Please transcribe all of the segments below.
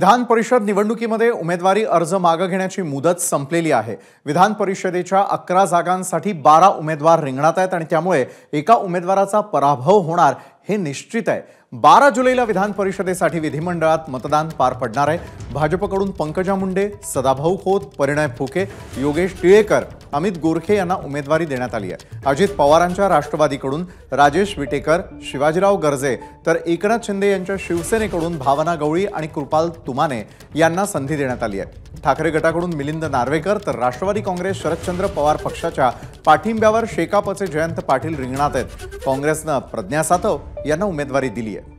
विधान परिषद निवडणुकीमध्ये उमेदवारी अर्ज मागे घेण्याची मुदत संपलेली आहे। विधान परिषदेच्या 11 जागांसाठी 12 उमेदवार रिंगणात आहेत आणि त्यामुळे एका उमेदवाराचा पराभव होणार हे निश्चित आहे। 12 जुलैला विधान परिषदेसाठी विधिमंडळात मतदान पार पडणार आहे। भाजपकडून पंकजा मुंडे, सदाभाऊ खोत, परिणय फुके, योगेश टिळेकर, अमित गोरखे यांना उमेदवारी देण्यात आली आहे। अजित पवारांच्या राष्ट्रवादीकडून राजेश विटेकर, शिवाजीराव गर्जे तर एकनाथ शिंदे यांच्या शिवसेनेकडून भावना गवळी आणि कृपाल तुमाने यांना संधी देण्यात आली आहे। ठाकरे गटाकडून मिलिंद नार्वेकर तर राष्ट्रवादी काँग्रेस शरदचंद्र पवार पक्षाच्या पाठिंब्यावर शेकापचे जयंत पाटील रिंगणात आहेत। काँग्रेसने प्रज्ञा सातव यांना उमेदवारी दिली आहे।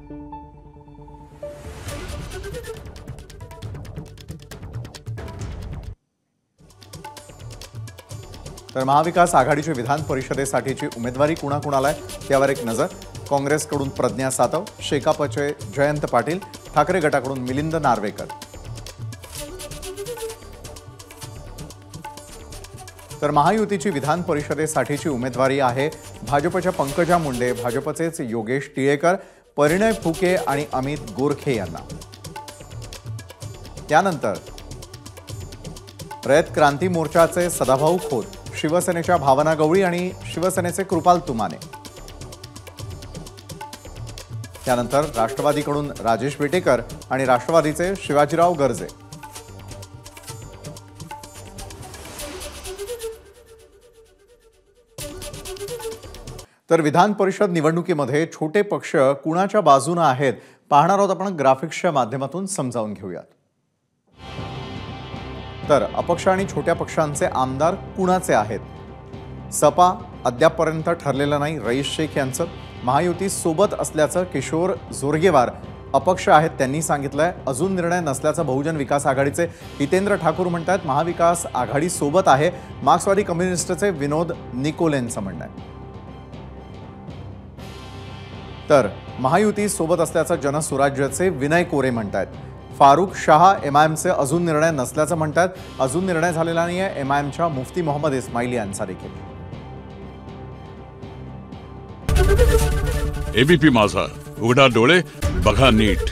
तर महाविकास आघाडीची विधान परिषदेसाठीची उमेदवारी कुणाकुणाला आहे त्यावर एक नजर। काँग्रेसकडून प्रज्ञा सातव, शेकापचे जयंत पाटील, ठाकरे गटाकडून मिलिंद नार्वेकर। तर महायुतीची विधान परिषदेसाठीची उमेदवारी आहे भाजपच्या पंकजा मुंडे, भाजपचेच योगेश टिळेकर, परिणय फुके आणि अमित गोरखे यांना। त्यानंतर रयत क्रांती मोर्चाचे सदाभाऊ खोत, शिवसेनेच्या भावना गवळी आणि शिवसेनेचे कृपाल तुमाने। त्यानंतर राष्ट्रवादीकडून राजेश विटेकर आणि राष्ट्रवादीचे शिवाजीराव गर्जे। तर विधान परिषद निवडणुकीमध्ये छोटे पक्ष कुणाच्या बाजूने आहेत पाहणार आहोत आपण ग्राफिक्सच्या माध्यमातून समजावून घेऊयात। तर अपक्ष आणि छोट्या पक्षांचे आमदार कुणाचे आहेत? सपा अद्यापपर्यंत ठरलेलं नाही। रईस शेख यांचं महायुती सोबत असल्याचं किशोर जोरगेवार अपक्ष आहेत त्यांनी सांगितलंय। अजून निर्णय नसल्याचं बहुजन विकास आघाडीचे हितेंद्र ठाकूर म्हणतात। महाविकास आघाडी सोबत आहे मार्क्सवादी कम्युनिस्टचे विनोद निकोलेंचं म्हणणं आहे। तर महायुती सोबत असल्याचं जनसुराज्याचे विनय कोरे म्हणतात। फारुख शाह एमआयएमचे अजून निर्णय नसल्याचं म्हणतात। अजून निर्णय झालेला नाहीये एमआयएमच्या मुफ्ती मोहम्मद इस्माइल यांचा देखील। एबीपी माझा, उघडा डोळे बघा नीट।